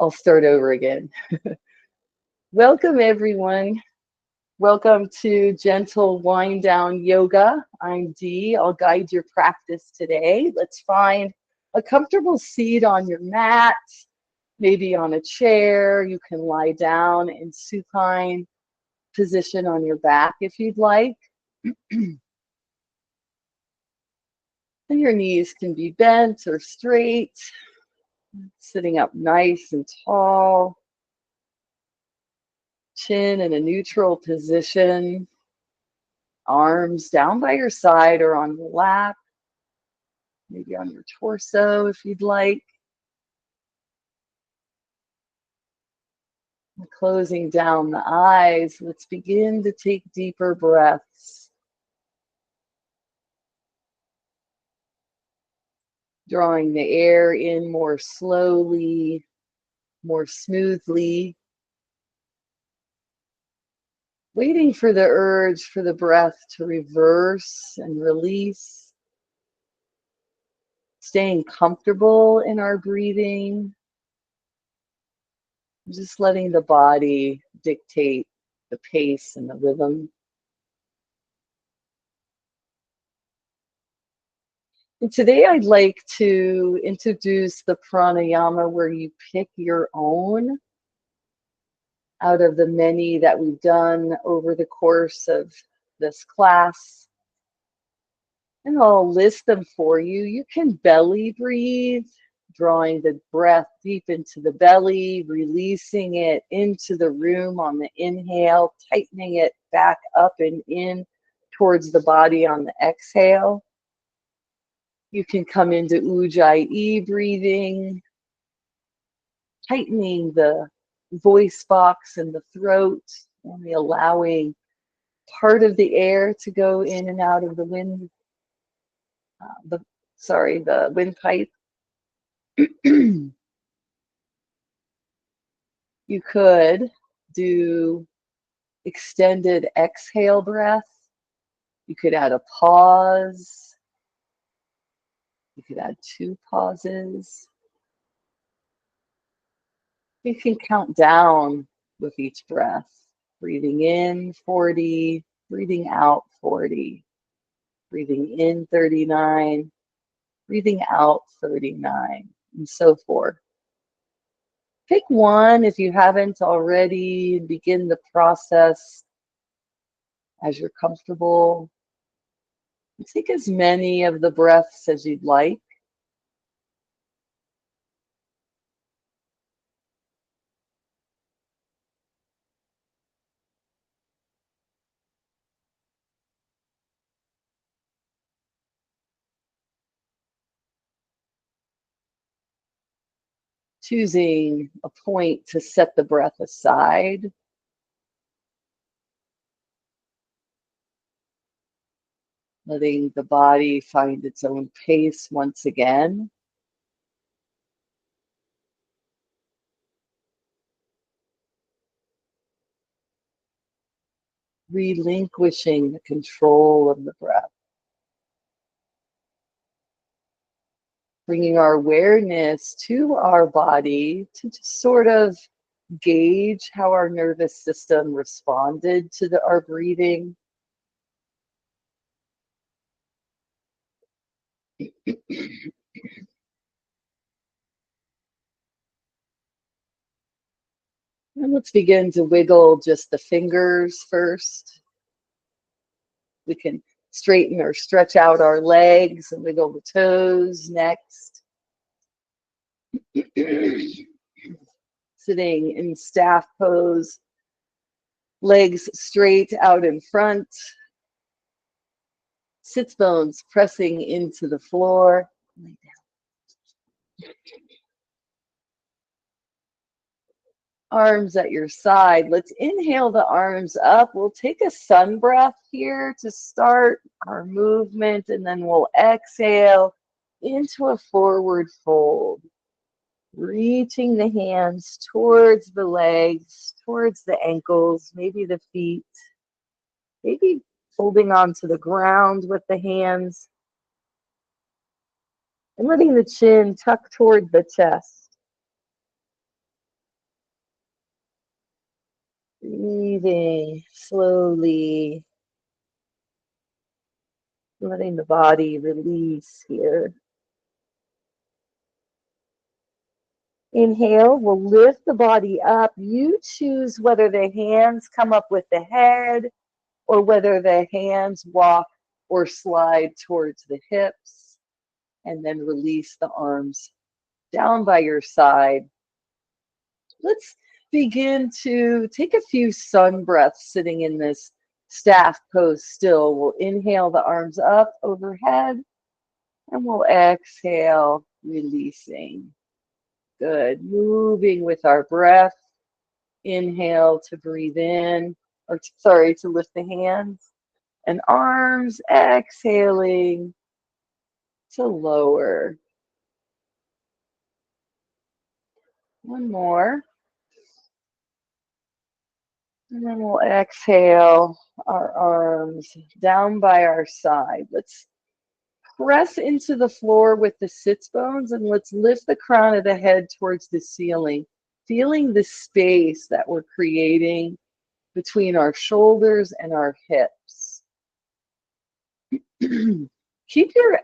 I'll start over again. Welcome, everyone. Welcome to Gentle Wind Down Yoga. I'm Dee. I'll guide your practice today. Let's find a comfortable seat on your mat, maybe on a chair. You can lie down in supine position on your back if you'd like. And your knees can be bent or straight, sitting up nice and tall. Chin in a neutral position. Arms down by your side or on your lap, maybe on your torso if you'd like. And closing down the eyes, let's begin to take deeper breaths. Drawing the air in more slowly, more smoothly. Waiting for the urge for the breath to reverse and release. Staying comfortable in our breathing. Just letting the body dictate the pace and the rhythm. And today I'd like to introduce the pranayama where you pick your own out of the many that we've done over the course of this class. And I'll list them for you. You can belly breathe, drawing the breath deep into the belly, releasing it into the room on the inhale, tightening it back up and in towards the body on the exhale. You can come into Ujjayi breathing, tightening the voice box and the throat, only allowing part of the air to go in and out of the wind, the windpipe. You could do extended exhale breath. You could add a pause. You could add 2 pauses. You can count down with each breath. Breathing in 40, breathing out 40. Breathing in 39, breathing out 39, and so forth. Pick one if you haven't already. Begin the process as you're comfortable. Take as many of the breaths as you'd like. Choosing a point to set the breath aside. Letting the body find its own pace once again. Relinquishing the control of the breath. Bringing our awareness to our body to just sort of gauge how our nervous system responded to our breathing. And let's begin to wiggle just the fingers first. We can straighten or stretch out our legs and wiggle the toes next. Sitting in staff pose, legs straight out in front, sits bones pressing into the floor. Lay down. Arms at your side. Let's inhale the arms up. We'll take a sun breath here to start our movement, and then we'll exhale into a forward fold. Reaching the hands towards the legs, towards the ankles, maybe the feet, maybe holding on to the ground with the hands, and letting the chin tuck toward the chest. Breathing slowly, letting the body release here. Inhale, we'll lift the body up. You choose whether the hands come up with the head or whether the hands walk or slide towards the hips, and then release the arms down by your side. Let's begin to take a few sun breaths sitting in this staff pose still. We'll inhale the arms up overhead, and we'll exhale, releasing. Good. Moving with our breath. Inhale to breathe in, or sorry, to lift the hands and arms. Exhaling to lower. One more. And then we'll exhale our arms down by our side. Let's press into the floor with the sits bones, and let's lift the crown of the head towards the ceiling, feeling the space that we're creating between our shoulders and our hips. Keep your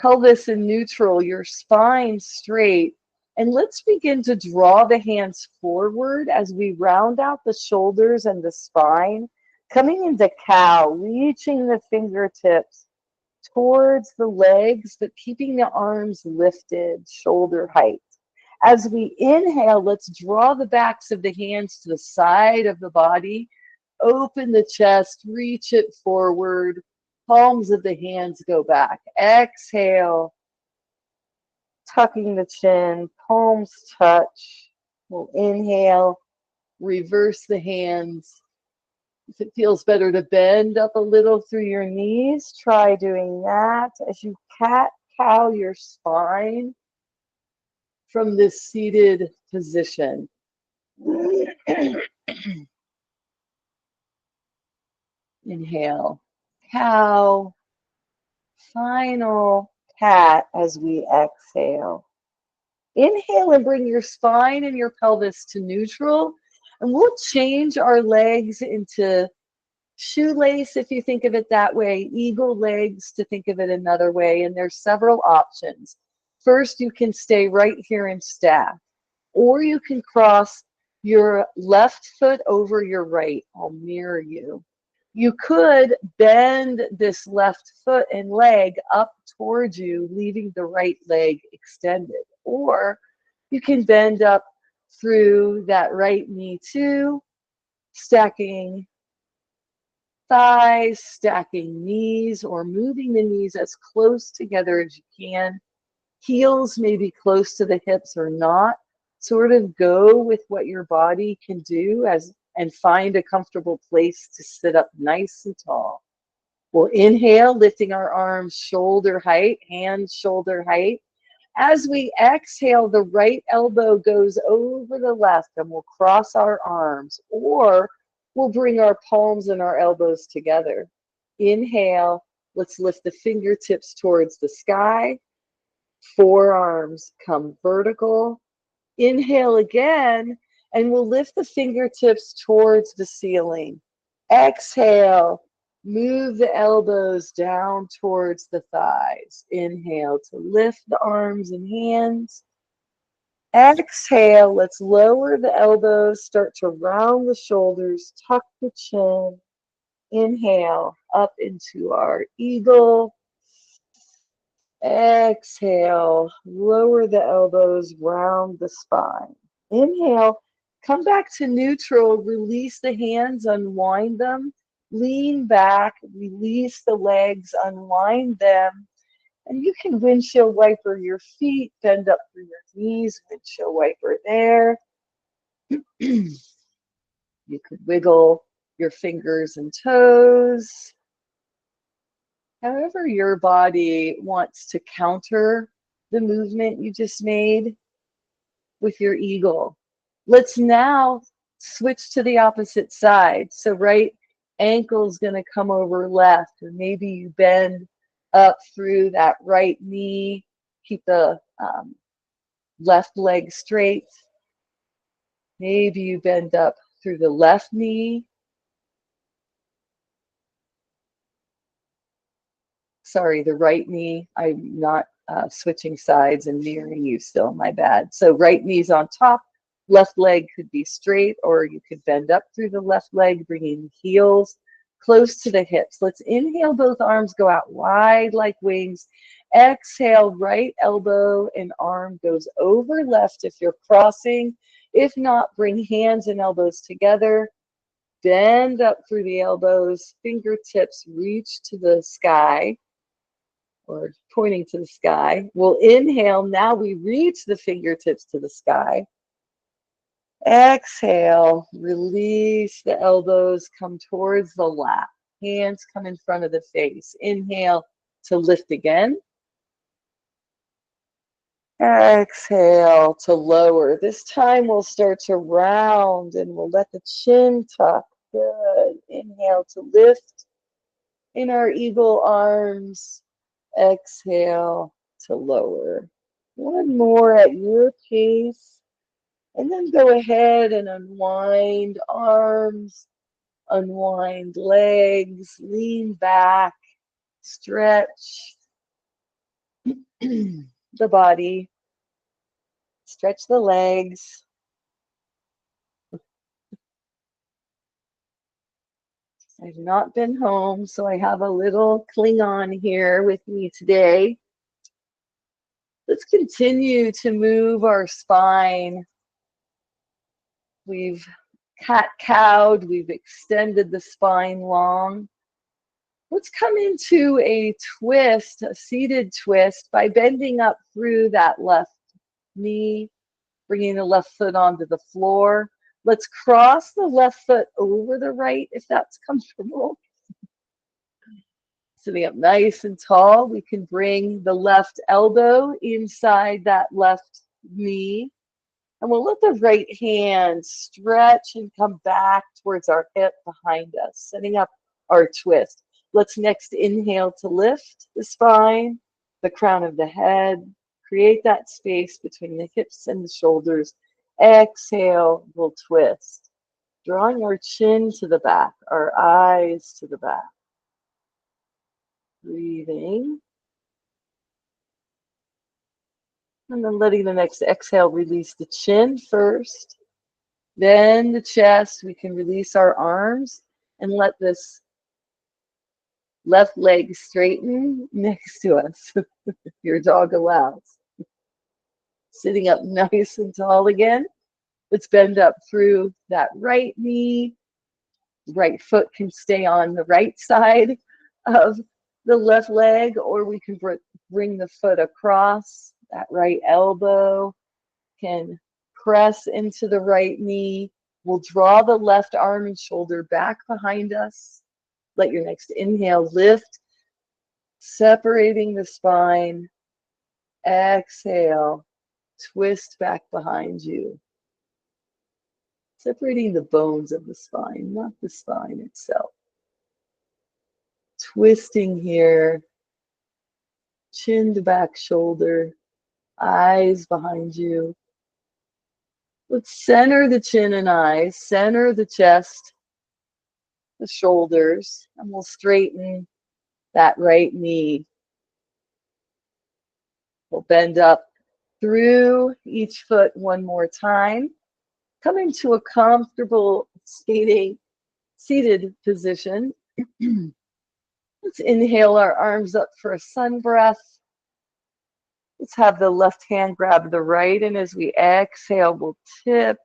pelvis in neutral, your spine straight, and let's begin to draw the hands forward as we round out the shoulders and the spine, coming into cow, reaching the fingertips towards the legs, but keeping the arms lifted, shoulder height. As we inhale, let's draw the backs of the hands to the side of the body, open the chest, reach it forward, palms of the hands go back. Exhale, tucking the chin, palms touch. We'll inhale, reverse the hands. If it feels better to bend up a little through your knees, try doing that as you cat-cow your spine from this seated position. Inhale, cow, final cat as we exhale. Inhale and bring your spine and your pelvis to neutral, and we'll change our legs into shoelace, if you think of it that way, eagle legs to think of it another way, and there's several options. First, you can stay right here in staff, or you can cross your left foot over your right. I'll mirror you. You could bend this left foot and leg up towards you, leaving the right leg extended. Or you can bend up through that right knee too, stacking thighs, stacking knees, or moving the knees as close together as you can. Heels may be close to the hips or not. Sort of go with what your body can do and find a comfortable place to sit up nice and tall. We'll inhale, lifting our arms shoulder height, hands shoulder height. As we exhale, the right elbow goes over the left, and we'll cross our arms, or we'll bring our palms and our elbows together. Inhale, let's lift the fingertips towards the sky. Forearms come vertical. Inhale again, and we'll lift the fingertips towards the ceiling. Exhale, move the elbows down towards the thighs. Inhale to lift the arms and hands. Exhale, let's lower the elbows, start to round the shoulders, tuck the chin. Inhale, up into our eagle. Exhale, lower the elbows, round the spine. Inhale, come back to neutral, release the hands, unwind them, lean back, release the legs, unwind them, and you can windshield wiper your feet, bend up through your knees, windshield wiper there. You could wiggle your fingers and toes. However your body wants to counter the movement you just made with your eagle. Let's now switch to the opposite side. So right ankle's going to come over left, or maybe you bend up through that right knee. Keep the left leg straight. Maybe you bend up through the left knee. Sorry, the right knee. I'm not switching sides and mirroring you still, my bad. So right knee's on top, left leg could be straight, or you could bend up through the left leg, bringing heels close to the hips. Let's inhale, both arms go out wide like wings. Exhale, right elbow and arm goes over left if you're crossing. If not, bring hands and elbows together. Bend up through the elbows, fingertips reach to the sky or pointing to the sky. We'll inhale. Now we reach the fingertips to the sky. Exhale, release the elbows, come towards the lap. Hands come in front of the face. Inhale to lift again. Exhale to lower. This time we'll start to round and we'll let the chin tuck. Good. Inhale to lift in our eagle arms. Exhale to lower. One more at your pace. And then go ahead and unwind arms, unwind legs, lean back, stretch the body, stretch the legs. I've not been home, so I have a little Klingon here with me today. Let's continue to move our spine. We've cat-cowed, we've extended the spine long. Let's come into a twist, a seated twist, by bending up through that left knee, bringing the left foot onto the floor. Let's cross the left foot over the right if that's comfortable. Sitting up nice and tall, we can bring the left elbow inside that left knee. And we'll let the right hand stretch and come back towards our hip behind us, setting up our twist. Let's next inhale to lift the spine, the crown of the head. Create that space between the hips and the shoulders. Exhale, we'll twist. Drawing our chin to the back, our eyes to the back. Breathing. And then letting the next exhale release the chin first. Then the chest. We can release our arms and let this left leg straighten next to us, if your dog allows. Sitting up nice and tall again. Let's bend up through that right knee. Right foot can stay on the right side of the left leg, or we can bring the foot across. That right elbow can press into the right knee. We'll draw the left arm and shoulder back behind us. Let your next inhale lift, separating the spine. Exhale, twist back behind you. Separating the bones of the spine, not the spine itself. Twisting here, chin to back shoulder, eyes behind you. Let's center the chin and eyes, center the chest, the shoulders, and we'll straighten that right knee. We'll bend up through each foot one more time. Come into a comfortable seated position. Let's inhale our arms up for a sun breath. Let's have the left hand grab the right, and as we exhale, we'll tip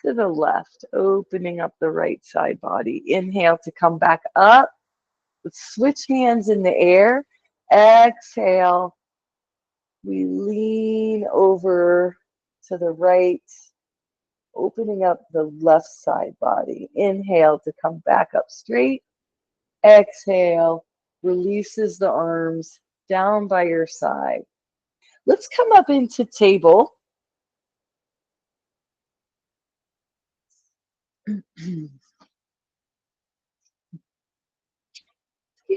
to the left, opening up the right side body. Inhale to come back up. Let's switch hands in the air. Exhale. We lean over to the right, opening up the left side body. Inhale to come back up straight. Exhale, releases the arms down by your side. Let's come up into table. Excuse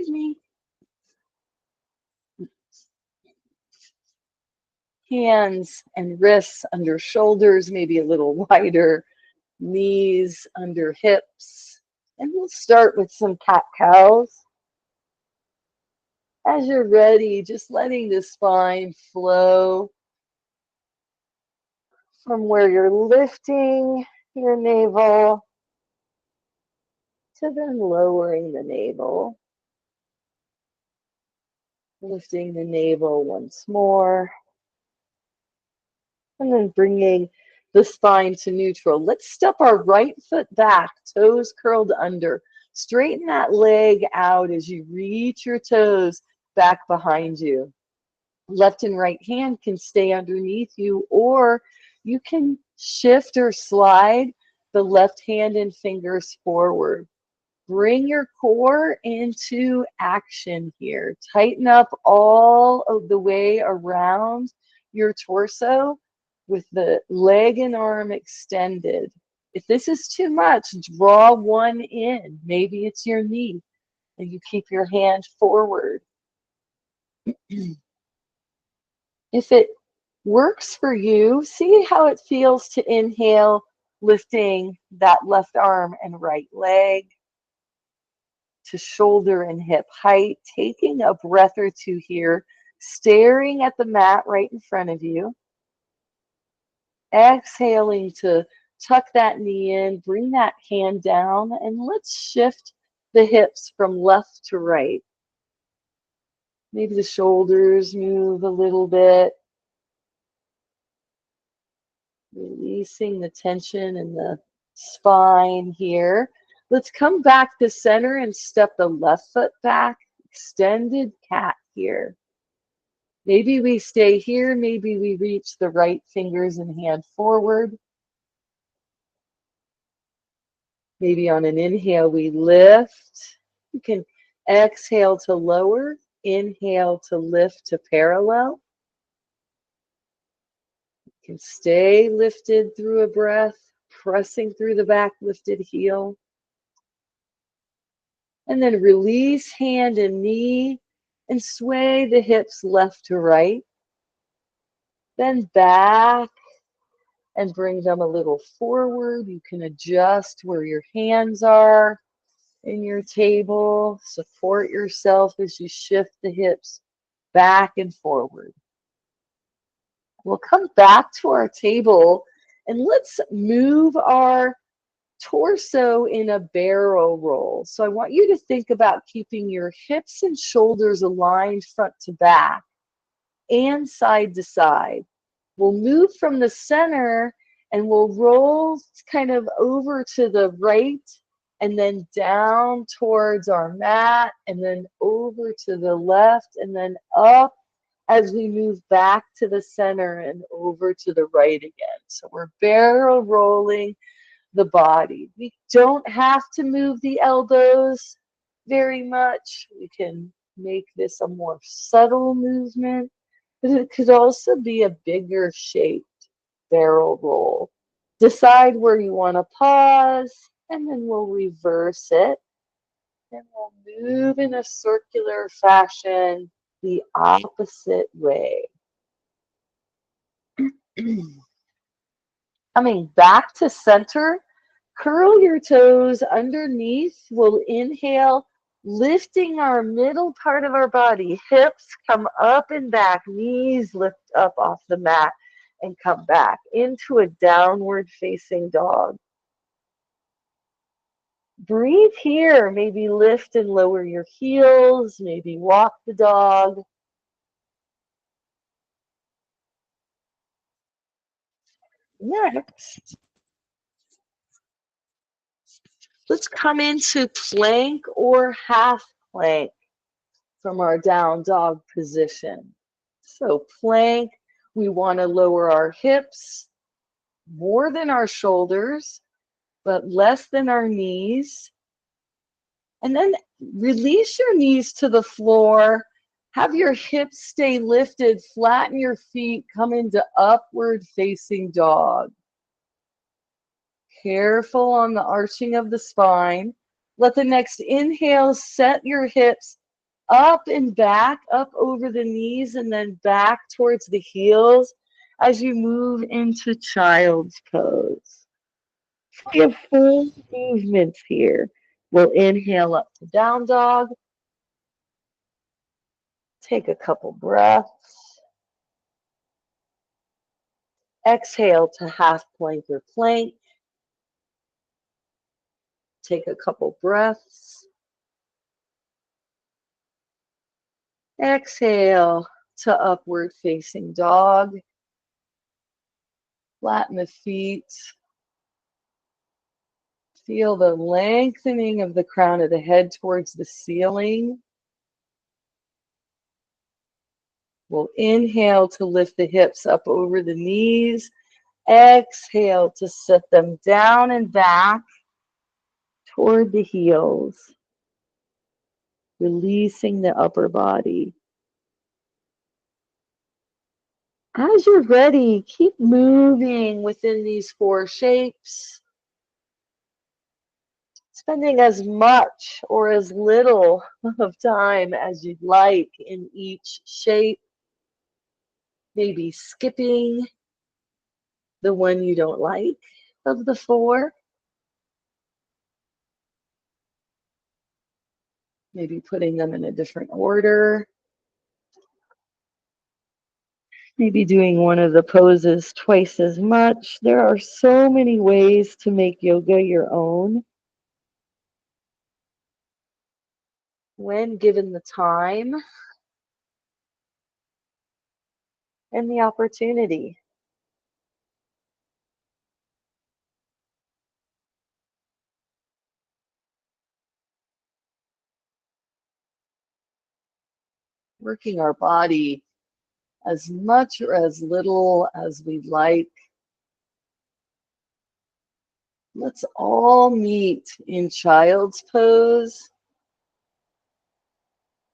me. Hands and wrists under shoulders, maybe a little wider. Knees under hips. And we'll start with some cat-cows. As you're ready, just letting the spine flow from where you're lifting your navel to then lowering the navel. Lifting the navel once more. And then bringing the spine to neutral. Let's step our right foot back, toes curled under. Straighten that leg out as you reach your toes back behind you. Left and right hand can stay underneath you, or you can shift or slide the left hand and fingers forward. Bring your core into action here. Tighten up all of the way around your torso with the leg and arm extended. If this is too much, draw one in. Maybe it's your knee, and you keep your hand forward. If it works for you, see how it feels to inhale, lifting that left arm and right leg to shoulder and hip height, taking a breath or two here, staring at the mat right in front of you. Exhaling to tuck that knee in, bring that hand down, and let's shift the hips from left to right. Maybe the shoulders move a little bit. Releasing the tension in the spine here. Let's come back to center and step the left foot back. Extended cat here. Maybe we stay here. Maybe we reach the right fingers and hand forward. Maybe on an inhale, we lift. You can exhale to lower. Inhale to lift to parallel. You can stay lifted through a breath, pressing through the back lifted heel. And then release hand and knee and sway the hips left to right. Then back and bring them a little forward. You can adjust where your hands are in your table. Support yourself as you shift the hips back and forward. We'll come back to our table and let's move our torso in a barrel roll. So I want you to think about keeping your hips and shoulders aligned front to back and side to side. We'll move from the center and we'll roll kind of over to the right and then down towards our mat and then over to the left and then up as we move back to the center and over to the right again. So we're barrel rolling the body. We don't have to move the elbows very much. We can make this a more subtle movement, but it could also be a bigger shaped barrel roll. Decide where you want to pause, and then we'll reverse it. And we'll move in a circular fashion the opposite way. Coming back to center, curl your toes underneath. We'll inhale, lifting our middle part of our body. Hips come up and back. Knees lift up off the mat and come back into a downward facing dog. Breathe here. Maybe lift and lower your heels. Maybe walk the dog. Next, let's come into plank or half plank from our down dog position. So plank, we want to lower our hips more than our shoulders, but less than our knees. And then release your knees to the floor. Have your hips stay lifted, flatten your feet, come into upward facing dog. Careful on the arching of the spine. Let the next inhale set your hips up and back, up over the knees, and then back towards the heels as you move into child's pose. We have full movements here. We'll inhale up to down dog. Take a couple breaths. Exhale to half plank or plank. Take a couple breaths. Exhale to upward facing dog. Flatten the feet. Feel the lengthening of the crown of the head towards the ceiling. We'll inhale to lift the hips up over the knees. Exhale to set them down and back toward the heels, releasing the upper body. As you're ready, keep moving within these four shapes, spending as much or as little of time as you'd like in each shape. Maybe skipping the one you don't like of the four. Maybe putting them in a different order. Maybe doing one of the poses twice as much. There are so many ways to make yoga your own when given the time and the opportunity. Working our body as much or as little as we'd like. Let's all meet in child's pose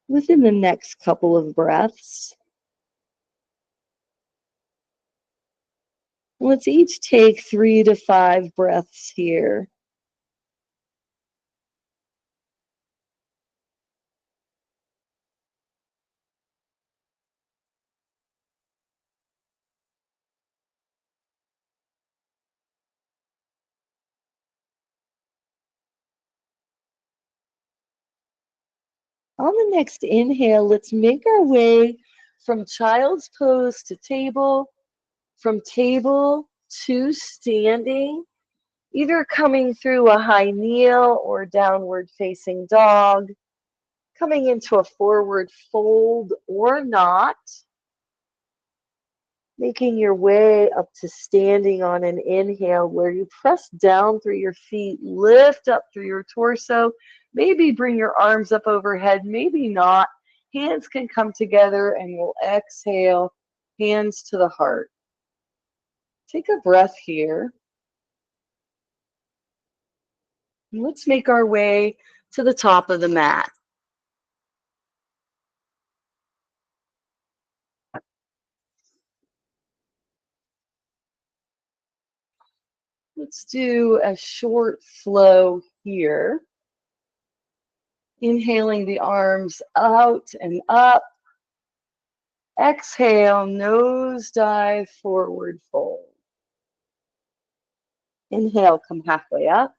within the next couple of breaths. Let's each take 3 to 5 breaths here. On the next inhale, let's make our way from child's pose to table, from table to standing, either coming through a high kneel or downward facing dog, coming into a forward fold or not, making your way up to standing on an inhale where you press down through your feet, lift up through your torso, maybe bring your arms up overhead, maybe not. Hands can come together and we'll exhale, hands to the heart. Take a breath here. Let's make our way to the top of the mat. Let's do a short flow here. Inhaling the arms out and up. Exhale, nose dive, forward fold. Inhale, come halfway up.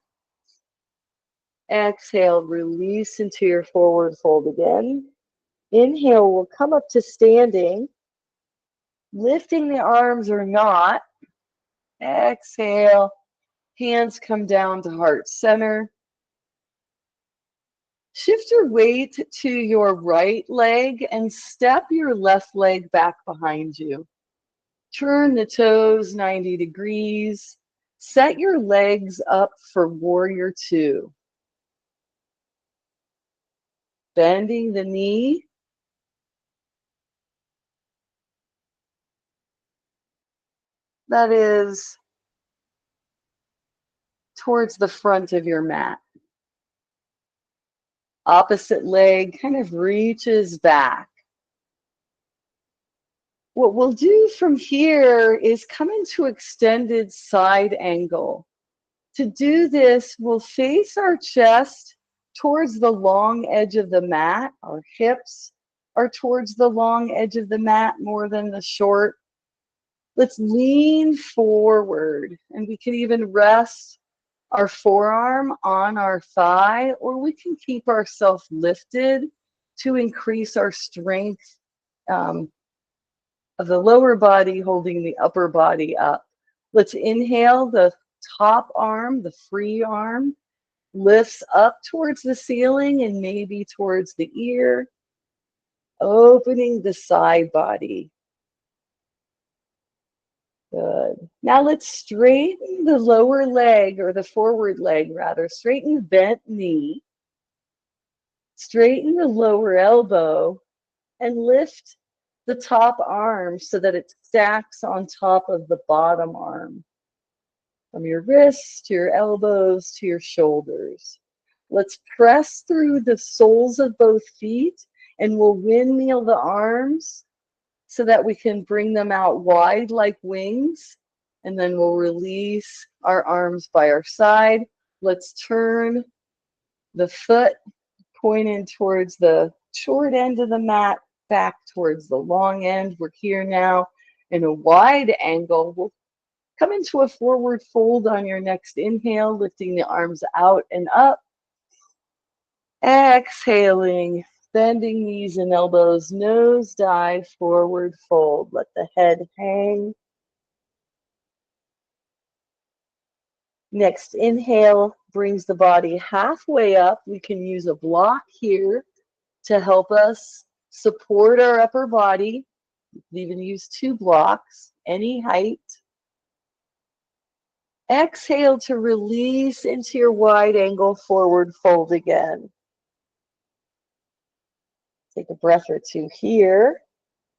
Exhale, release into your forward fold again. Inhale, we'll come up to standing, lifting the arms or not. Exhale, hands come down to heart center. Shift your weight to your right leg and step your left leg back behind you. Turn the toes 90 degrees. Set your legs up for warrior two. Bending the knee. That is towards the front of your mat. Opposite leg kind of reaches back. What we'll do from here is come into extended side angle. To do this, we'll face our chest towards the long edge of the mat. Our hips are towards the long edge of the mat more than the short. Let's lean forward, and we can even rest our forearm on our thigh, or we can keep ourselves lifted to increase our strength of the lower body, holding the upper body up. Let's inhale. The top arm, the free arm, lifts up towards the ceiling and maybe towards the ear, opening the side body. Good. Now let's straighten the lower leg, or the forward leg rather. Straighten the bent knee. Straighten the lower elbow and lift the top arm so that it stacks on top of the bottom arm. From your wrists to your elbows to your shoulders. Let's press through the soles of both feet, and we'll windmill the arms so that we can bring them out wide like wings. And then we'll release our arms by our side. Let's turn the foot pointed towards the short end of the mat, back towards the long end. We're here now in a wide angle. We'll come into a forward fold on your next inhale, lifting the arms out and up. Exhaling, bending knees and elbows, nose dive, forward fold. Let the head hang. Next inhale brings the body halfway up. We can use a block here to help us support our upper body. You can even use 2 blocks, any height. Exhale to release into your wide angle forward fold again. Take a breath or 2 here.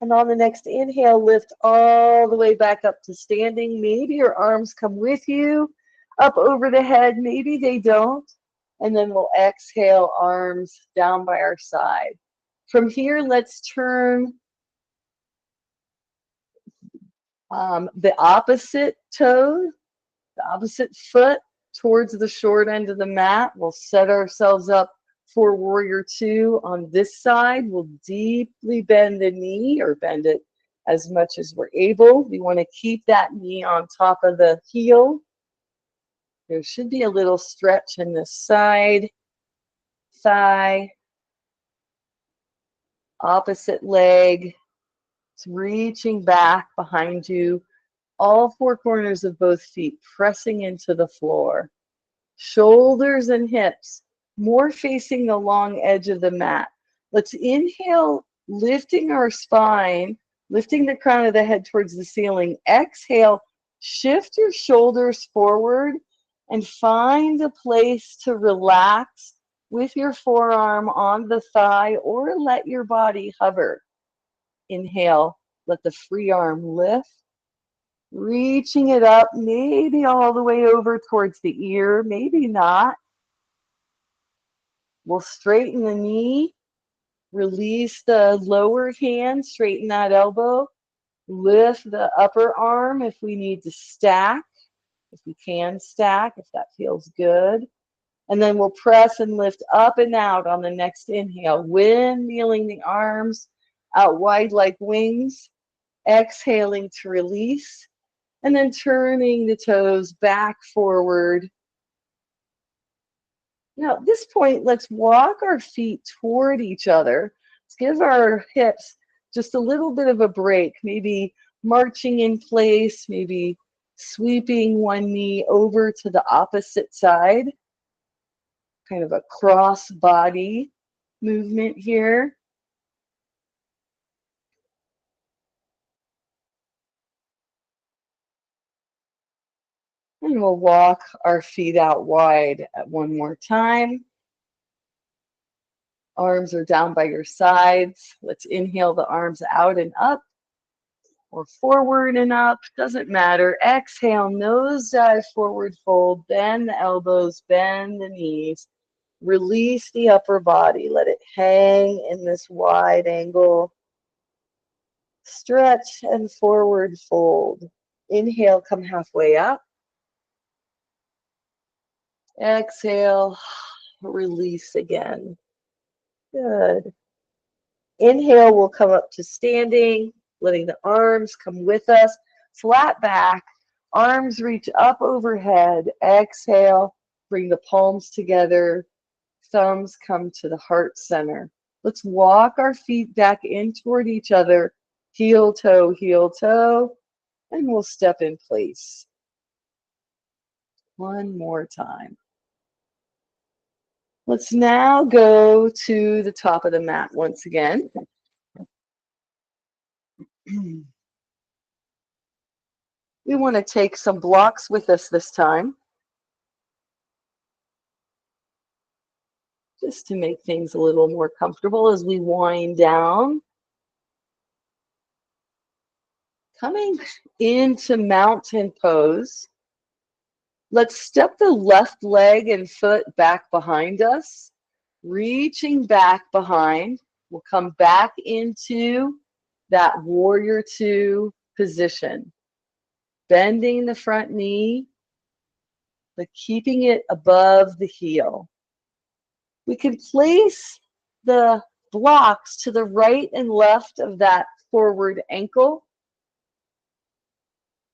And on the next inhale, lift all the way back up to standing. Maybe your arms come with you up over the head. Maybe they don't. And then we'll exhale, arms down by our side. From here, let's turn the opposite toe, the opposite foot towards the short end of the mat. We'll set ourselves up for warrior 2 on this side. We'll deeply bend the knee, or bend it as much as we're able. We want to keep that knee on top of the heel. There should be a little stretch in the side, thigh, opposite leg. It's reaching back behind you. All 4 corners of both feet pressing into the floor. Shoulders and hips more facing the long edge of the mat. Let's inhale, lifting our spine, lifting the crown of the head towards the ceiling. Exhale, shift your shoulders forward and find a place to relax with your forearm on the thigh, or let your body hover. Inhale, let the free arm lift. Reaching it up, maybe all the way over towards the ear, maybe not. We'll straighten the knee, release the lower hand, straighten that elbow, lift the upper arm if we need to stack, if we can stack, if that feels good. And then we'll press and lift up and out on the next inhale, windmilling the arms out wide like wings, exhaling to release. And then turning the toes back forward. Now, at this point, let's walk our feet toward each other. Let's give our hips just a little bit of a break, maybe marching in place, maybe sweeping one knee over to the opposite side. Kind of a cross body movement here. And we'll walk our feet out wide at one more time. Arms are down by your sides. Let's inhale the arms out and up, or forward and up, doesn't matter. Exhale, nose dive, forward fold, bend the elbows, bend the knees. Release the upper body, let it hang in this wide angle. Stretch and forward fold. Inhale, come halfway up. Exhale, release again. Good. Inhale, we'll come up to standing, letting the arms come with us. Flat back, arms reach up overhead. Exhale, Bring the palms together. Thumbs come to the heart center. Let's walk our feet back in toward each other. Heel, toe, and we'll step in place. One more time. Let's now go to the top of the mat once again. We want to take some blocks with us this time, just to make things a little more comfortable as we wind down. Coming into mountain pose, let's step the left leg and foot back behind us, reaching back behind. We'll come back into that warrior two position, bending the front knee, but keeping it above the heel. We can place the blocks to the right and left of that forward ankle.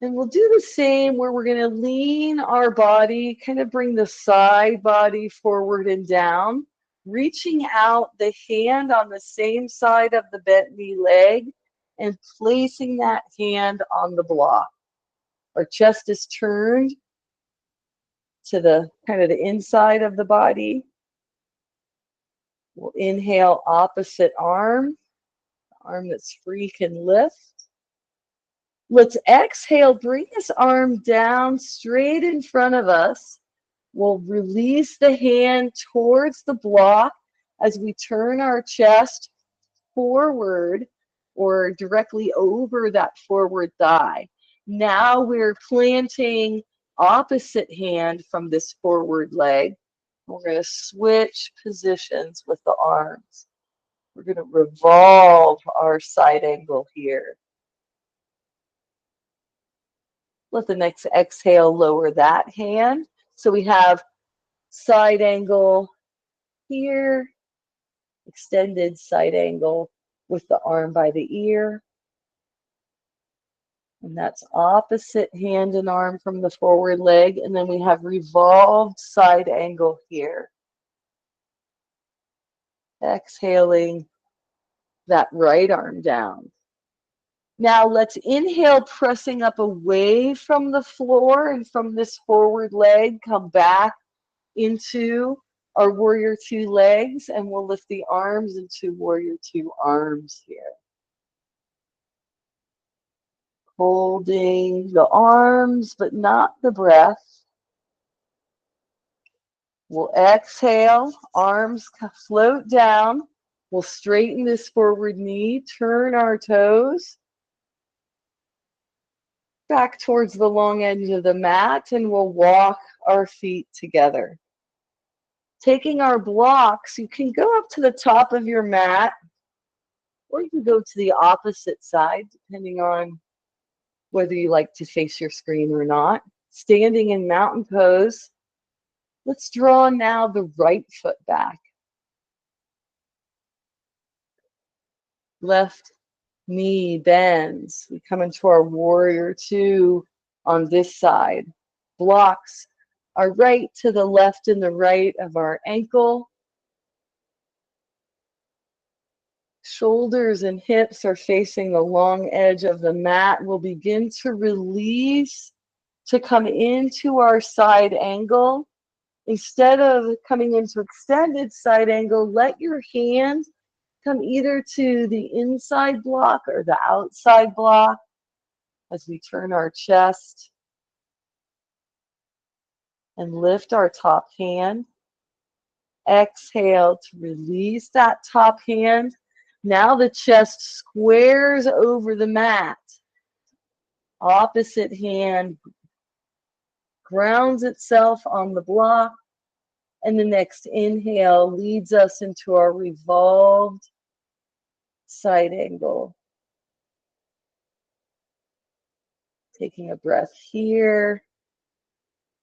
And we'll do the same where we're going to lean our body, kind of bring the side body forward and down, reaching out the hand on the same side of the bent knee leg and placing that hand on the block. Our chest is turned to the kind of the inside of the body. We'll inhale opposite arm. Arm that's free can lift. Let's exhale, bring this arm down straight in front of us. We'll release the hand towards the block as we turn our chest forward or directly over that forward thigh. Now we're planting opposite hand from this forward leg. We're going to switch positions with the arms. We're going to revolve our side angle here. Let the next exhale lower that hand. So we have side angle here, extended side angle with the arm by the ear. And that's opposite hand and arm from the forward leg. And then we have revolved side angle here. Exhaling that right arm down. Now let's inhale, pressing up away from the floor and from this forward leg, come back into our warrior two legs, and we'll lift the arms into warrior two arms here. Holding the arms, but not the breath. We'll exhale, arms float down. We'll straighten this forward knee, turn our toes back towards the long edge of the mat, and we'll walk our feet together. Taking our blocks, you can go up to the top of your mat, or you can go to the opposite side, depending on whether you like to face your screen or not. Standing in mountain pose, let's draw now the right foot back. Left knee bends. We come into our warrior two on this side. Blocks are right to the left and the right of our ankle. Shoulders and hips are facing the long edge of the mat. We'll begin to release to come into our side angle. Instead of coming into extended side angle, let your hand come either to the inside block or the outside block as we turn our chest and lift our top hand. Exhale to release that top hand. Now the chest squares over the mat. Opposite hand grounds itself on the block. And the next inhale leads us into our revolved side angle. Taking a breath here.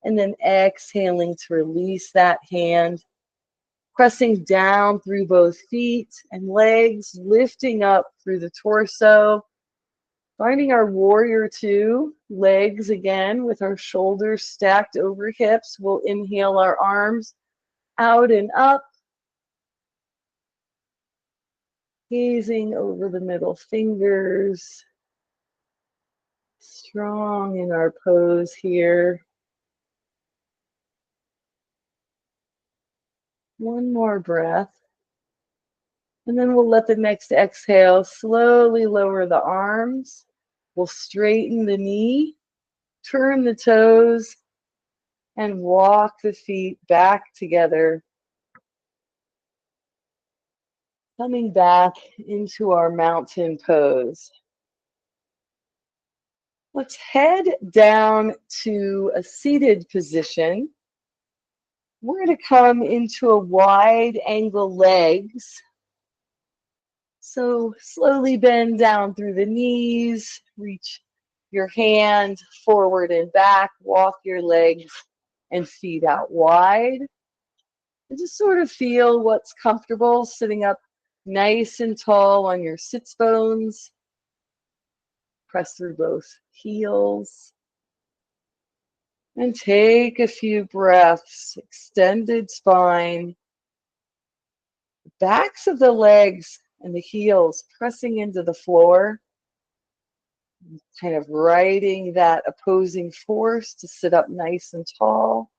And then exhaling to release that hand. Pressing down through both feet and legs, lifting up through the torso. Finding our warrior two, legs again with our shoulders stacked over hips. We'll inhale our arms out and up, gazing over the middle fingers. Strong in our pose here. One more breath. And then we'll let the next exhale slowly lower the arms. We'll straighten the knee, turn the toes, and walk the feet back together. Coming back into our mountain pose. Let's head down to a seated position. We're going to come into a wide angle legs. So slowly bend down through the knees, reach your hand forward and back, walk your legs and feet out wide. And just sort of feel what's comfortable, sitting up nice and tall on your sits bones. Press through both heels. And take a few breaths, extended spine. Backs of the legs and the heels pressing into the floor. Kind of riding that opposing force to sit up nice and tall.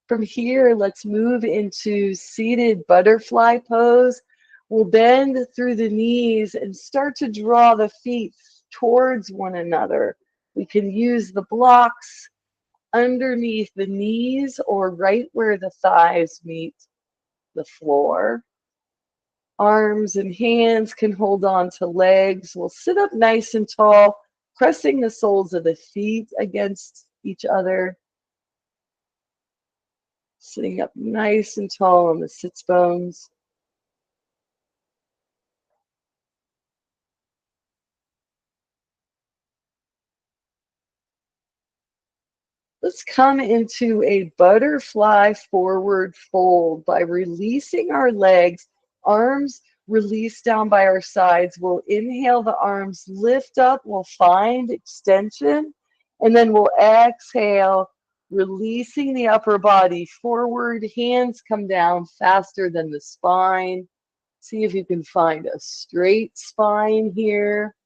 From here, let's move into seated butterfly pose. We'll bend through the knees and start to draw the feet towards one another. We can use the blocks underneath the knees or right where the thighs meet the floor. Arms and hands can hold on to legs. We'll sit up nice and tall, pressing the soles of the feet against each other. Sitting up nice and tall on the sits bones. Let's come into a butterfly forward fold by releasing our legs, arms release down by our sides. We'll inhale the arms, lift up, we'll find extension, and then we'll exhale, releasing the upper body forward. Hands come down faster than the spine. See if you can find a straight spine here.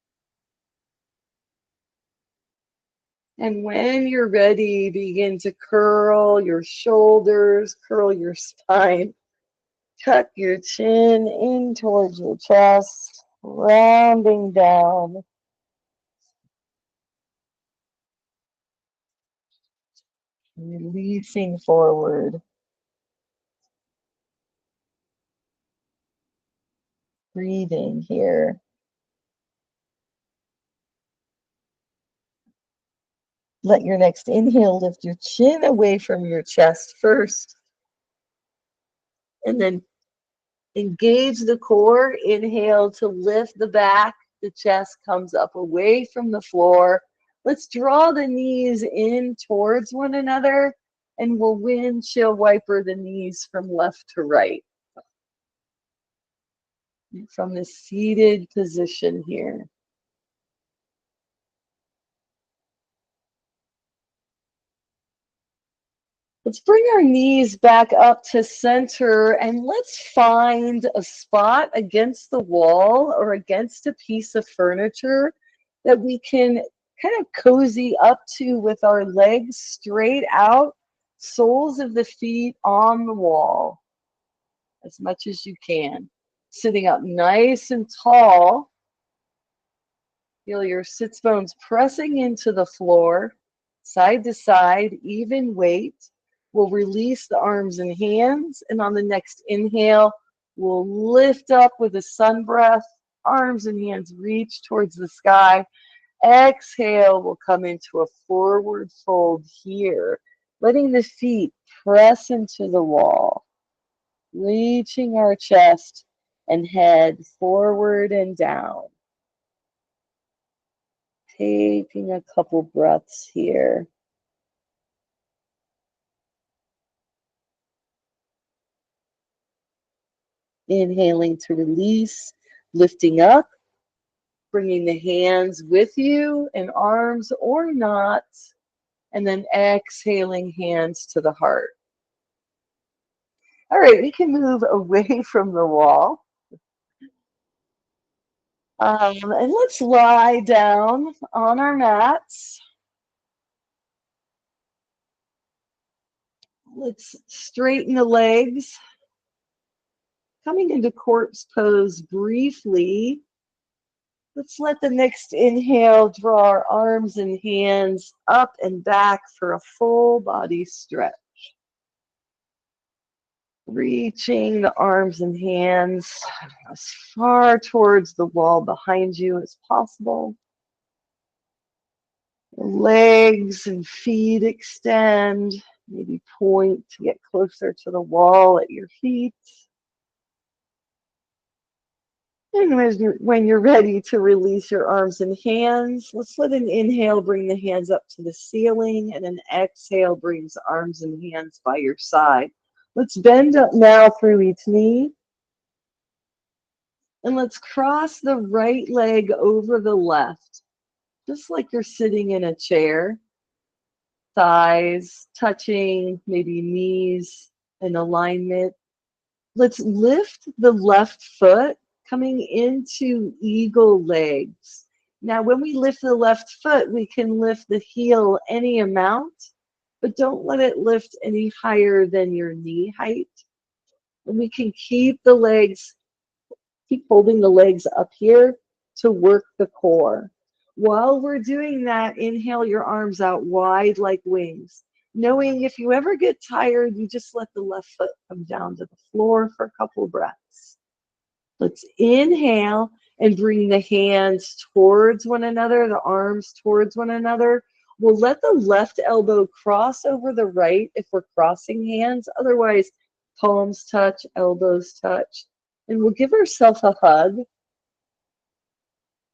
And when you're ready, begin to curl your shoulders, curl your spine, tuck your chin in towards your chest, rounding down. Releasing forward. Breathing here. Let your next inhale lift your chin away from your chest first. And then engage the core. Inhale to lift the back. The chest comes up away from the floor. Let's draw the knees in towards one another, and we'll windshield wiper the knees from left to right. From the seated position here. Let's bring our knees back up to center and let's find a spot against the wall or against a piece of furniture that we can kind of cozy up to with our legs straight out, soles of the feet on the wall as much as you can. Sitting up nice and tall. Feel your sits bones pressing into the floor, side to side, even weight. We'll release the arms and hands, and on the next inhale, we'll lift up with a sun breath. Arms and hands reach towards the sky. Exhale, we'll come into a forward fold here, letting the feet press into the wall, reaching our chest and head forward and down. Taking a couple breaths here. Inhaling to release, lifting up, bringing the hands with you and arms or not, and then exhaling, hands to the heart. All right, we can move away from the wall. And let's lie down on our mats. Let's straighten the legs. Coming into corpse pose briefly. Let's let the next inhale draw our arms and hands up and back for a full body stretch. Reaching the arms and hands as far towards the wall behind you as possible. Legs and feet extend. Maybe point to get closer to the wall at your feet. And when you're ready to release your arms and hands, let's let an inhale bring the hands up to the ceiling, and an exhale brings arms and hands by your side. Let's bend up now through each knee. And let's cross the right leg over the left, just like you're sitting in a chair. Thighs touching, maybe knees in alignment. Let's lift the left foot, coming into eagle legs. Now, when we lift the left foot, we can lift the heel any amount, but don't let it lift any higher than your knee height. And we can keep the legs, keep holding the legs up here to work the core. While we're doing that, inhale your arms out wide like wings. Knowing if you ever get tired, you just let the left foot come down to the floor for a couple breaths. Let's inhale and bring the hands towards one another, the arms towards one another. We'll let the left elbow cross over the right if we're crossing hands. Otherwise, palms touch, elbows touch. And we'll give ourselves a hug.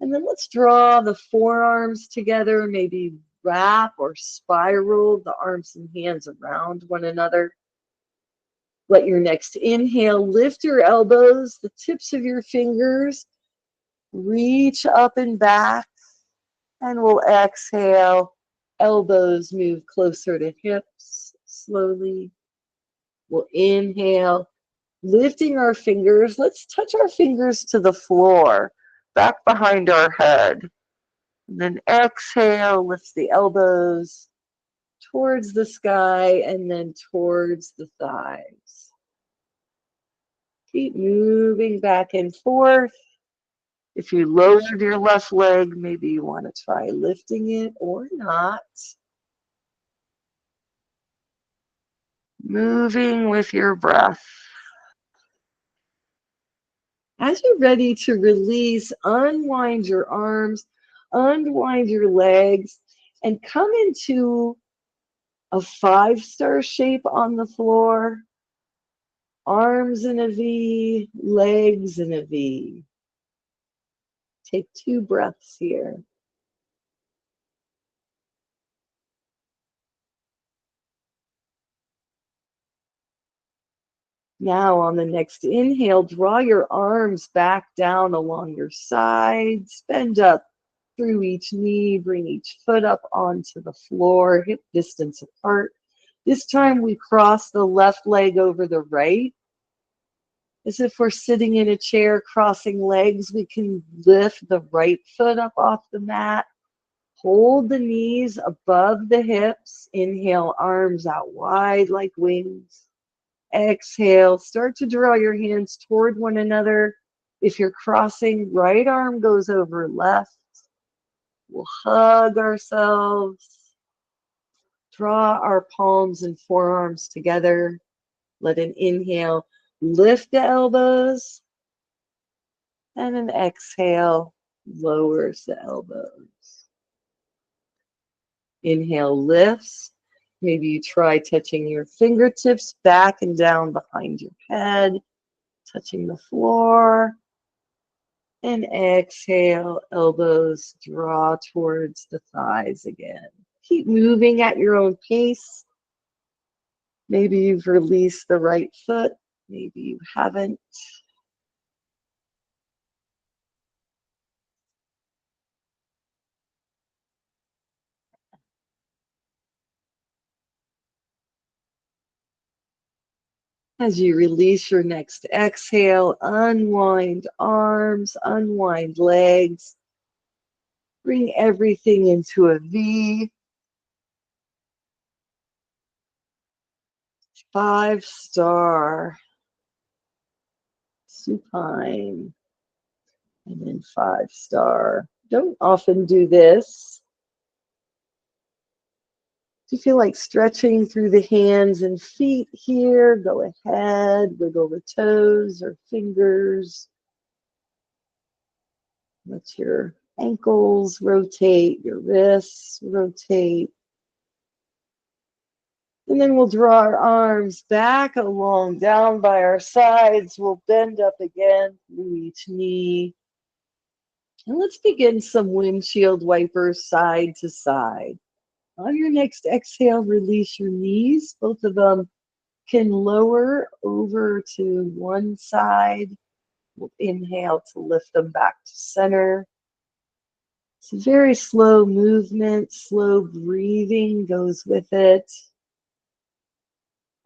And then let's draw the forearms together, maybe wrap or spiral the arms and hands around one another. Let your next inhale lift your elbows, the tips of your fingers, reach up and back, and we'll exhale. Elbows move closer to hips slowly. We'll inhale, lifting our fingers. Let's touch our fingers to the floor, back behind our head. And then exhale, lift the elbows towards the sky and then towards the thighs. Keep moving back and forth. If you lowered your left leg, maybe you want to try lifting it or not. Moving with your breath. As you're ready to release, unwind your arms, unwind your legs, and come into a 5-star shape on the floor. Arms in a V, legs in a V. Take 2 breaths here. Now on the next inhale, draw your arms back down along your sides, bend up through each knee, bring each foot up onto the floor, hip distance apart. This time we cross the left leg over the right. As if we're sitting in a chair crossing legs, we can lift the right foot up off the mat. Hold the knees above the hips. Inhale, arms out wide like wings. Exhale, start to draw your hands toward one another. If you're crossing, right arm goes over left. We'll hug ourselves. Draw our palms and forearms together. Let an inhale lift the elbows. And an exhale lowers the elbows. Inhale lifts. Maybe you try touching your fingertips back and down behind your head, touching the floor. And exhale, elbows draw towards the thighs again. Keep moving at your own pace. Maybe you've released the right foot, maybe you haven't. As you release your next exhale, unwind arms, unwind legs. Bring everything into a V. 5-star. Supine. And then 5-star. Don't often do this. If you feel like stretching through the hands and feet here, go ahead, wiggle the toes or fingers. Let your ankles rotate, your wrists rotate. And then we'll draw our arms back along, down by our sides. We'll bend up again through each knee. And let's begin some windshield wipers side to side. On your next exhale, release your knees. Both of them can lower over to one side. We'll inhale to lift them back to center. It's a very slow movement, slow breathing goes with it.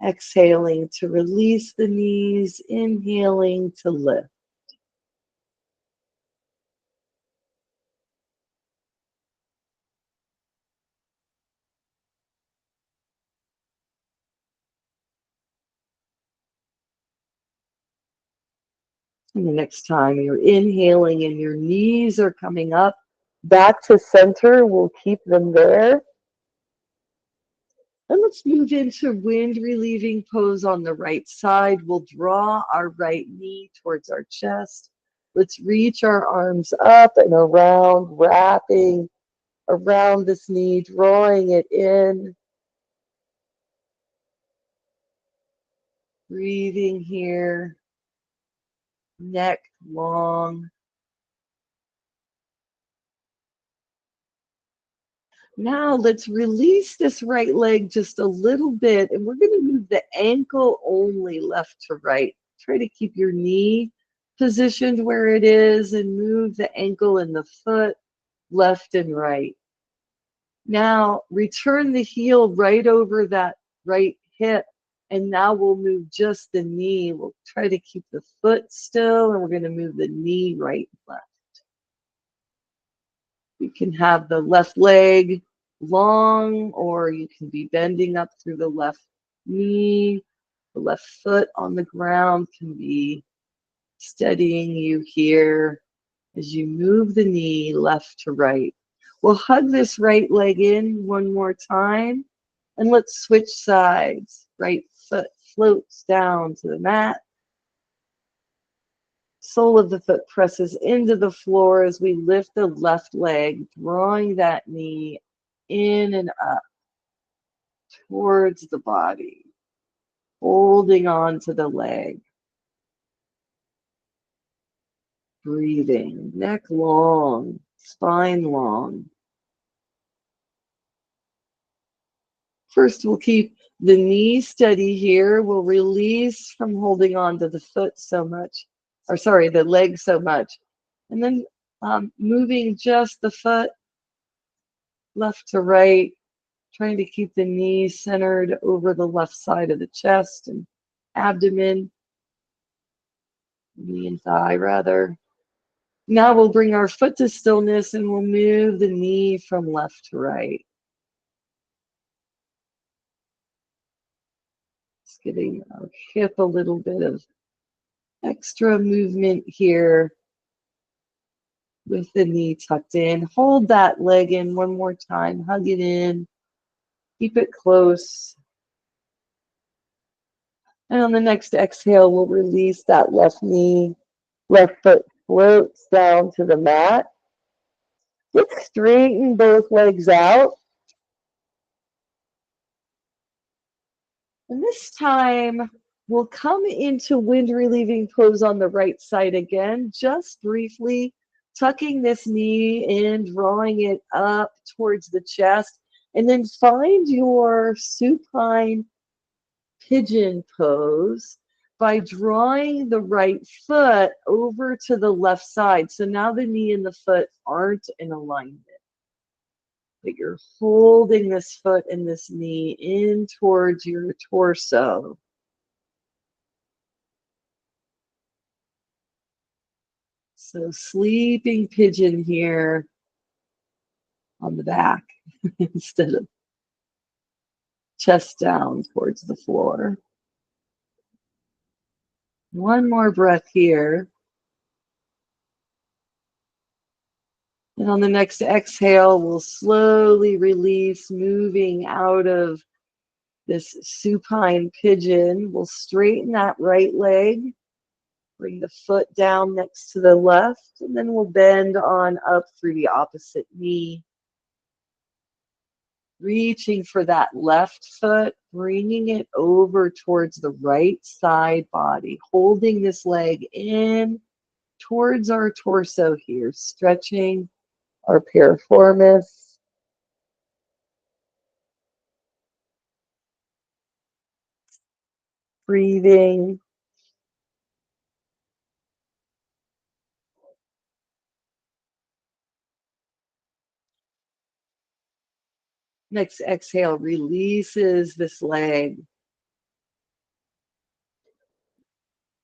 Exhaling to release the knees, inhaling to lift. And the next time you're inhaling and your knees are coming up, back to center, we'll keep them there. And let's move into wind relieving pose on the right side. We'll draw our right knee towards our chest. Let's reach our arms up and around, wrapping around this knee, drawing it in. Breathing here, neck long. Now let's release this right leg just a little bit, and we're going to move the ankle only left to right. Try to keep your knee positioned where it is and move the ankle and the foot left and right. Now return the heel right over that right hip, and now we'll move just the knee. We'll try to keep the foot still, and we're going to move the knee right and left. You can have the left leg long, or you can be bending up through the left knee. The left foot on the ground can be steadying you here as you move the knee left to right. We'll hug this right leg in one more time, and let's switch sides. Right foot floats down to the mat. Sole of the foot presses into the floor as we lift the left leg, drawing that knee in and up towards the body, holding on to the leg. Breathing, neck long, spine long. First, we'll keep the knee steady here. We'll release from holding on to the foot so much, or sorry, the leg so much. And then moving just the foot left to right, trying to keep the knee centered over the left side of the chest and abdomen, knee and thigh rather. Now we'll bring our foot to stillness and we'll move the knee from left to right. Just giving our hip a little bit of extra movement here with the knee tucked in. Hold that leg in one more time, hug it in, keep it close. And on the next exhale, we'll release that left knee. Left foot floats down to the mat. Let's straighten both legs out. And this time, we'll come into wind relieving pose on the right side again, just briefly tucking this knee in, drawing it up towards the chest, and then find your supine pigeon pose by drawing the right foot over to the left side. So now the knee and the foot aren't in alignment, but you're holding this foot and this knee in towards your torso. So sleeping pigeon here on the back instead of chest down towards the floor. One more breath here. And on the next exhale, we'll slowly release, moving out of this supine pigeon. We'll straighten that right leg, bring the foot down next to the left, and then we'll bend on up through the opposite knee. Reaching for that left foot, bringing it over towards the right side body, holding this leg in towards our torso here, stretching our piriformis. Breathing. Next exhale releases this leg.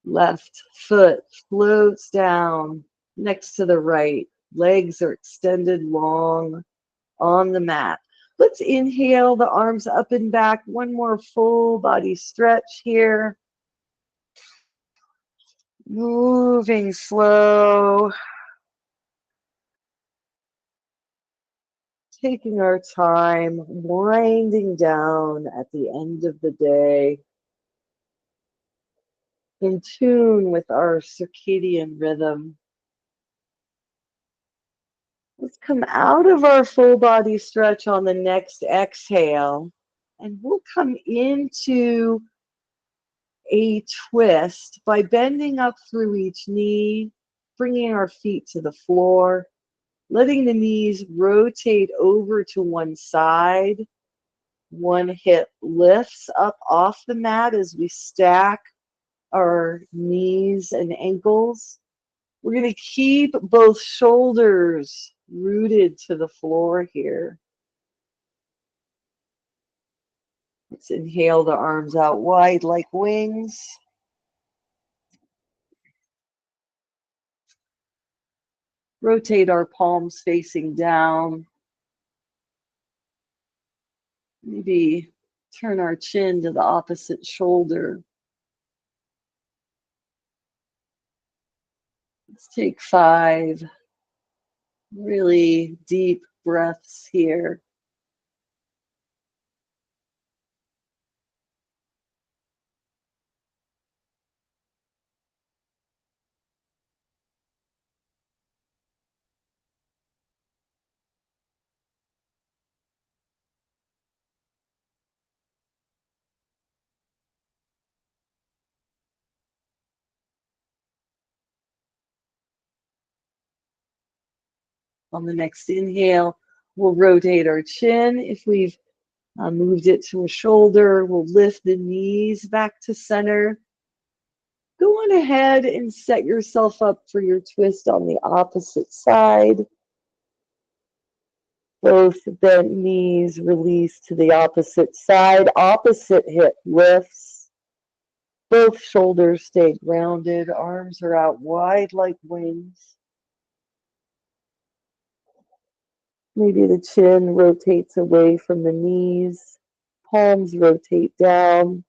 Left foot floats down next to the right. Legs are extended long on the mat. Let's inhale the arms up and back. One more full body stretch here. Moving slow. Taking our time, winding down at the end of the day. In tune with our circadian rhythm. Let's come out of our full body stretch on the next exhale, and we'll come into a twist by bending up through each knee, bringing our feet to the floor, letting the knees rotate over to one side. One hip lifts up off the mat as we stack our knees and ankles. We're going to keep both shoulders rooted to the floor here. Let's inhale the arms out wide like wings. Rotate our palms facing down. Maybe turn our chin to the opposite shoulder. Let's take 5 really deep breaths here. On the next inhale, we'll rotate our chin. If we've moved it to a shoulder, we'll lift the knees back to center. Go on ahead and set yourself up for your twist on the opposite side. Both bent knees release to the opposite side. Opposite hip lifts. Both shoulders stay grounded. Arms are out wide like wings. Maybe the chin rotates away from the knees. Palms rotate down.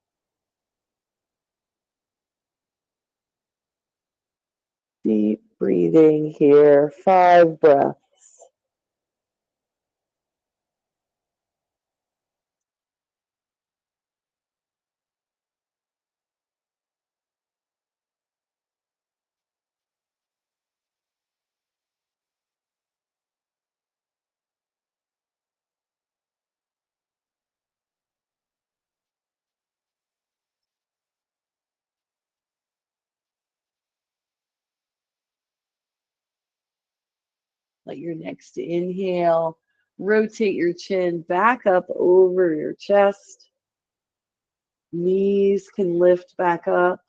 Deep breathing here. 5 breaths. Let your next inhale rotate your chin back up over your chest. Knees can lift back up.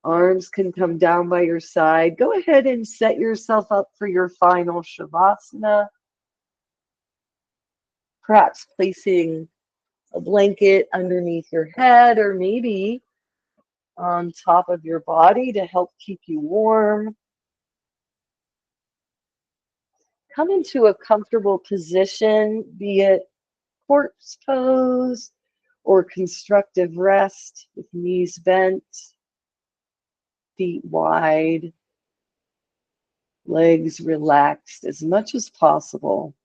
Arms can come down by your side. Go ahead and set yourself up for your final Shavasana. Perhaps placing a blanket underneath your head or maybe on top of your body to help keep you warm. come into a comfortable position, be it corpse pose or constructive rest with knees bent, feet wide, legs relaxed as much as possible.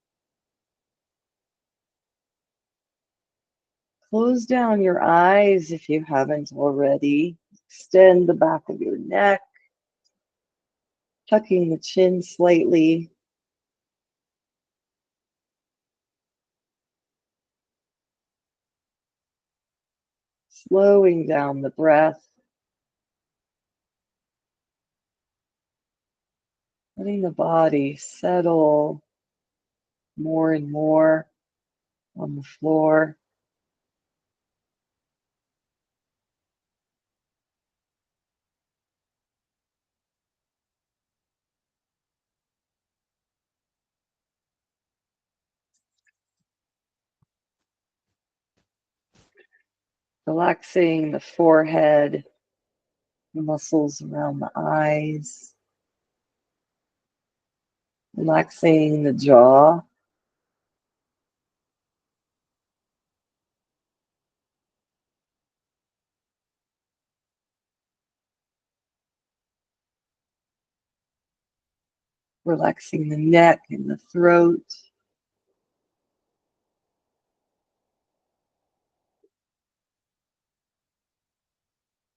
Close down your eyes if you haven't already. Extend the back of your neck, tucking the chin slightly. Slowing down the breath. Letting the body settle more and more on the floor. Relaxing the forehead, the muscles around the eyes. Relaxing the jaw. Relaxing the neck and the throat.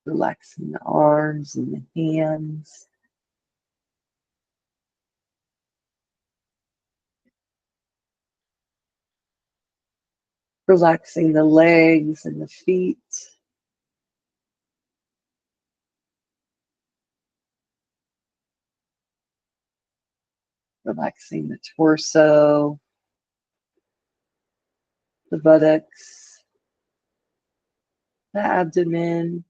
Relaxing the arms and the hands. Relaxing the legs and the feet. Relaxing the torso, the buttocks, the abdomen,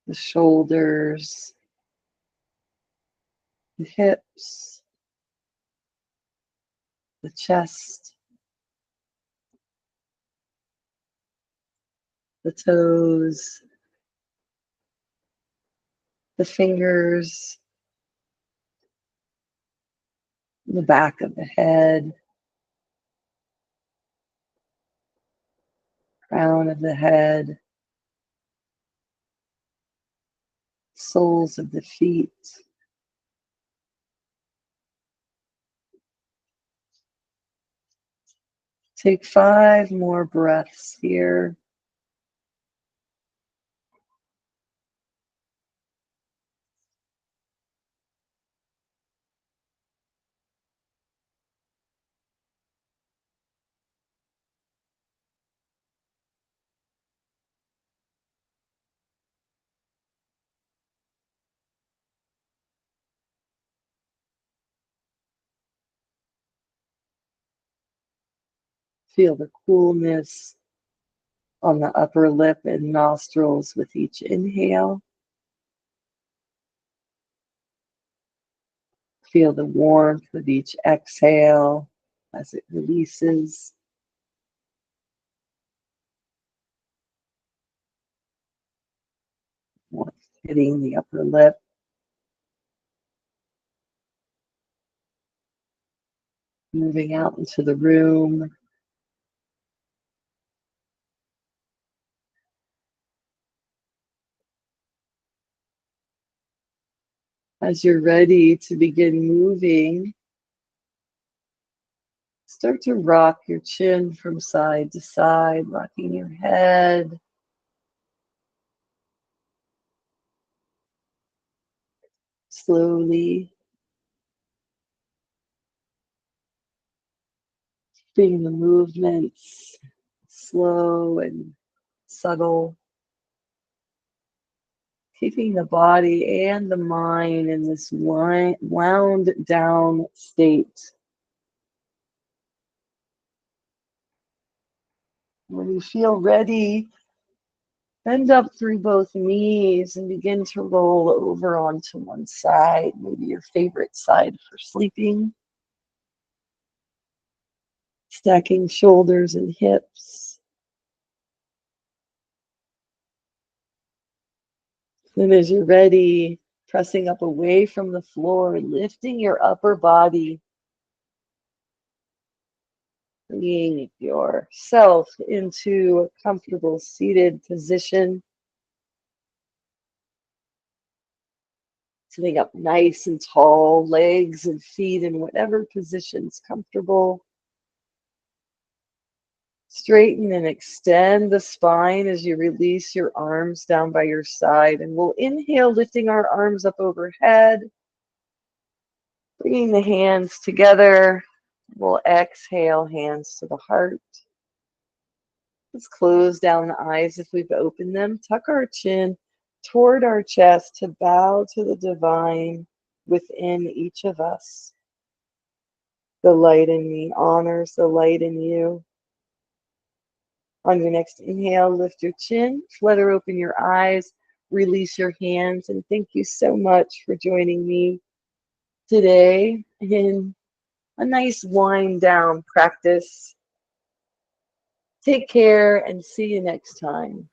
the shoulders, the hips, the chest, the toes, the fingers, the back of the head, crown of the head, soles of the feet. Take 5 more breaths here. Feel the coolness on the upper lip and nostrils with each inhale. Feel the warmth of each exhale as it releases. Warmth hitting the upper lip. Moving out into the room. As you're ready to begin moving, start to rock your chin from side to side, rocking your head. Slowly, keeping the movements slow and subtle. Keeping the body and the mind in this wound down state. When you feel ready, bend up through both knees and begin to roll over onto one side, maybe your favorite side for sleeping. Stacking shoulders and hips. Then as you're ready, Pressing up away from the floor, lifting your upper body. Bringing yourself into a comfortable seated position. Sitting up nice and tall, legs and feet in whatever position's comfortable. Straighten and extend the spine as you release your arms down by your side. And we'll inhale, lifting our arms up overhead. Bringing the hands together. We'll exhale, hands to the heart. Let's close down the eyes if we've opened them. Tuck our chin toward our chest to bow to the divine within each of us. The light in me honors the light in you. On your next inhale, lift your chin, flutter open your eyes, release your hands, and thank you so much for joining me today in a nice wind down practice. Take care and see you next time.